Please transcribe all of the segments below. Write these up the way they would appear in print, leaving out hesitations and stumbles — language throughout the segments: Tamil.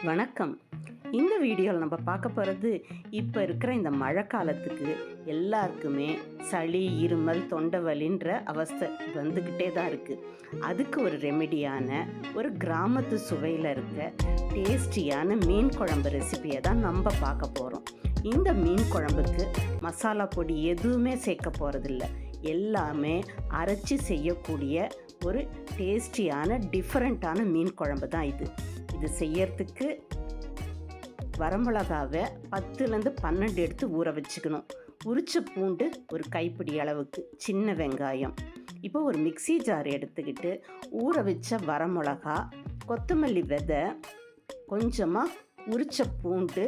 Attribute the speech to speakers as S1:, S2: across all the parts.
S1: வணக்கம். இந்த வீடியோவில் நம்ம பார்க்க போகிறது, இப்போ இருக்கிற இந்த மழை காலத்துக்கு எல்லாருக்குமே சளி, இருமல், தொண்டை வலின்ற அவஸ்தை வந்துக்கிட்டே தான் இருக்குது. அதுக்கு ஒரு ரெமெடியான ஒரு கிராமத்து சுவையில் இருக்க டேஸ்டியான மீன் குழம்பு ரெசிபியை தான் நம்ம பார்க்க போகிறோம். இந்த மீன் குழம்புக்கு மசாலா பொடி எதுவுமே சேர்க்க போகிறதில்ல. எல்லாமே அரைச்சி செய்யக்கூடிய ஒரு டேஸ்டியான டிஃப்ரெண்ட்டான மீன் குழம்பு தான் இது. இது செய்யறதுக்கு வரமிளகாவை 10லேருந்து 12 எடுத்து ஊற வச்சுக்கணும். உரிச்ச பூண்டு ஒரு கைப்பிடி அளவுக்கு, சின்ன வெங்காயம். இப்போ ஒரு மிக்ஸி ஜார் எடுத்துக்கிட்டு ஊற வச்ச வரமிளகா, கொத்தமல்லி விதை, கொஞ்சமாக உரிச்ச பூண்டு,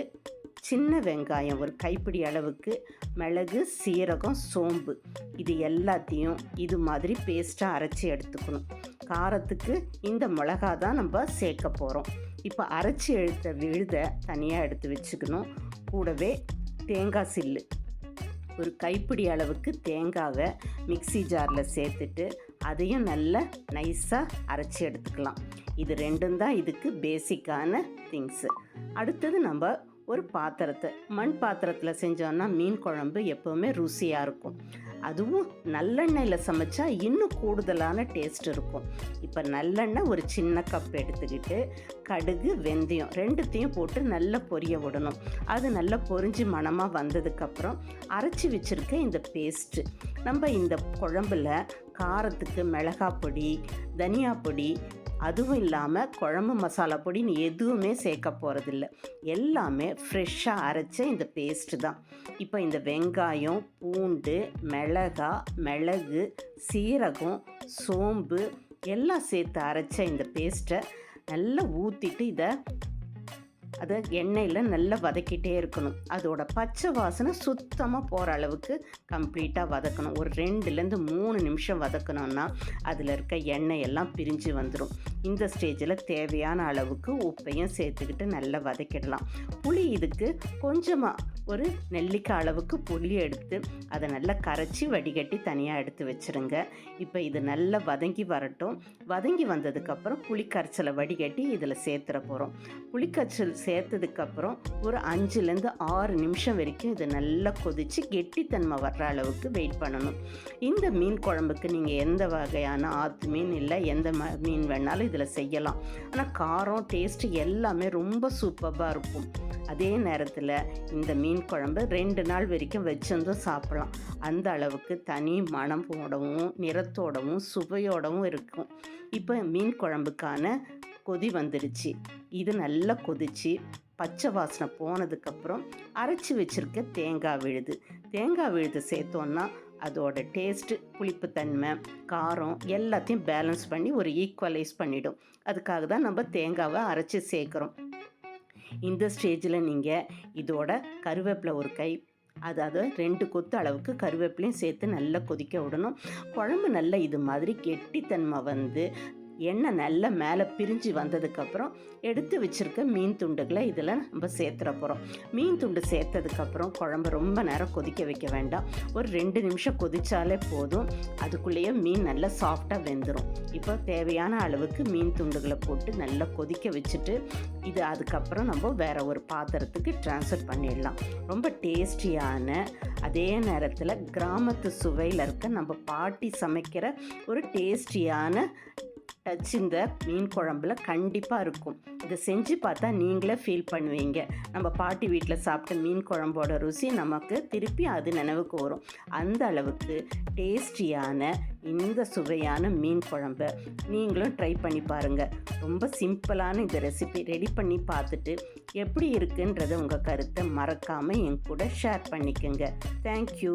S1: சின்ன வெங்காயம் ஒரு கைப்பிடி அளவுக்கு, மிளகு, சீரகம், சோம்பு, இது எல்லாத்தையும் இது மாதிரி பேஸ்ட்டாக அரைச்சி எடுத்துக்கணும். காரத்துக்கு இந்த மிளகா தான் நம்ம சேர்க்க போகிறோம். இப்போ அரைச்சி எடுத்த விழுதை தனியாக எடுத்து வச்சுக்கணும். கூடவே தேங்காய் சில்லு ஒரு கைப்பிடி அளவுக்கு தேங்காவை மிக்ஸி ஜாரில் சேர்த்துட்டு அதையும் நல்லா நைஸாக அரைச்சி எடுத்துக்கலாம். இது ரெண்டும் தான் இதுக்கு பேசிக்கான திங்ஸு. அடுத்தது நம்ம ஒரு பாத்திரத்தை, மண் பாத்திரத்தில் செஞ்சோன்னா மீன் குழம்பு எப்போவுமே ருசியாக இருக்கும். அதுவும் நல்லெண்ணெயில் சமைச்சா இன்னும் கூடுதலான டேஸ்ட் இருக்கும். இப்போ நல்லெண்ணெய் ஒரு சின்ன கப் எடுத்துக்கிட்டு கடுகு, வெந்தயம் ரெண்டுத்தையும் போட்டு நல்லா பொரிய விடணும். அது நல்லா பொரிஞ்சு மணமாக வந்ததுக்கப்புறம் அரைச்சி வச்சுருக்க இந்த பேஸ்ட்டு, நம்ம இந்த குழம்புல காரத்துக்கு மிளகாய் பொடி, தனியா பொடி, அதுவும் இல்லாமல் குழம்பு மசாலா பொடின்னு எதுவுமே சேர்க்க போகிறதில்ல. எல்லாமே ஃப்ரெஷ்ஷாக அரைச்ச இந்த பேஸ்ட்டு தான். இப்போ இந்த வெங்காயம், பூண்டு, மிளகு, சீரகம், சோம்பு எல்லாம் சேர்த்து அரைச்ச இந்த பேஸ்ட்டை நல்லா ஊற்றிட்டு அதை எண்ணெயில் நல்லா வதக்கிட்டே இருக்கணும். அதோட பச்சை வாசனை சுத்தமாக போகிற அளவுக்கு கம்ப்ளீட்டாக வதக்கணும். ஒரு 2லேருந்து 3 நிமிஷம் வதக்கணும்னா அதில் இருக்க எண்ணெய் எல்லாம் பிரிஞ்சு வந்துடும். இந்த ஸ்டேஜில் தேவையான அளவுக்கு உப்பையும் சேர்த்துக்கிட்டு நல்லா வதக்கிடலாம். புளி இதுக்கு கொஞ்சமாக ஒரு நெல்லிக்காய் அளவுக்கு புளி எடுத்து அதை நல்லா கரைச்சி வடிகட்டி தனியாக எடுத்து வச்சுருங்க. இப்போ இது நல்லா வதங்கி வரட்டும். வதங்கி வந்ததுக்கப்புறம் புளிக்கரைச்சலை வடிகட்டி இதில் சேர்த்துற போகிறோம். புளிக்கரைச்சல் சேர்த்ததுக்கப்புறம் ஒரு 5லேருந்து 6 நிமிஷம் வரைக்கும் இது நல்லா கொதித்து கெட்டித்தன்மை வர்ற அளவுக்கு வெயிட் பண்ணணும். இந்த மீன் குழம்புக்கு நீங்கள் எந்த வகையான ஆற்று மீன் இல்லை எந்த மீன் வேணாலும் இதில் செய்யலாம். ஆனால் காரம், டேஸ்ட்டு எல்லாமே ரொம்ப சூப்பராக இருக்கும். அதே நேரத்தில் இந்த மீன் குழம்பு 2 நாள் வரைக்கும் வச்சிருந்தும் சாப்பிடலாம். அந்த அளவுக்கு தனி மணமோடவும் நிறத்தோடவும் சுவையோடவும் இருக்கும். இப்போ மீன் குழம்புக்கான கொதி வந்துடுச்சு. இது நல்லா கொதித்து பச்சை வாசனை போனதுக்கப்புறம் அரைச்சி வச்சுருக்க தேங்காய் விழுது சேர்த்தோன்னா அதோட டேஸ்ட்டு, புளிப்புத்தன்மை, காரம் எல்லாத்தையும் பேலன்ஸ் பண்ணி ஒரு ஈக்குவலைஸ் பண்ணிடும். அதுக்காக தான் நம்ம தேங்காவை அரைச்சி சேர்க்குறோம். இந்த ஸ்டேஜில் நீங்கள் இதோட கருவேப்பிலை ஒரு கை, அதாவது 2 கொத்து அளவுக்கு கருவேப்பிலையும் சேர்த்து நல்லா கொதிக்க விடணும். குழம்பு நல்லா இது மாதிரி கெட்டித்தன்மை வந்து எண்ணெய் நல்லா மேலே பிரிஞ்சு வந்ததுக்கப்புறம் எடுத்து வச்சுருக்க மீன் துண்டுகளை இதில் நம்ம சேர்த்துற போகிறோம். மீன் துண்டு சேர்த்ததுக்கப்புறம் குழம்பு ரொம்ப நேரம் கொதிக்க வைக்க வேண்டாம். ஒரு 2 நிமிஷம் கொதித்தாலே போதும். அதுக்குள்ளேயே மீன் நல்லா சாஃப்டாக வெந்துடும். இப்போ தேவையான அளவுக்கு மீன் துண்டுகளை போட்டு நல்லா கொதிக்க வச்சுட்டு இது அதுக்கப்புறம் நம்ம வேறு ஒரு பாத்திரத்துக்கு ட்ரான்ஸ்ஃபர் பண்ணிடலாம். ரொம்ப டேஸ்டியான, அதே நேரத்தில் கிராமத்து சுவையில் இருக்க நம்ம பாட்டி சமைக்கிற ஒரு டேஸ்டியான டச் இந்த மீன் குழம்புல கண்டிப்பாக இருக்கும். இதை செஞ்சு பார்த்தா நீங்களே ஃபீல் பண்ணுவீங்க. நம்ம பாட்டி வீட்டில் சாப்பிட்ட மீன் குழம்போட ருசி நமக்கு திருப்பி அது நினைவுக்கு வரும். அந்த அளவுக்கு டேஸ்டியான இந்த சுவையான மீன் குழம்பை நீங்களும் ட்ரை பண்ணி பாருங்கள். ரொம்ப சிம்பிளான இந்த ரெசிபி ரெடி பண்ணி பார்த்துட்டு எப்படி இருக்குன்றதை உங்கள் கருத்தை மறக்காமல் என் கூட ஷேர் பண்ணிக்கோங்க. தேங்க்யூ.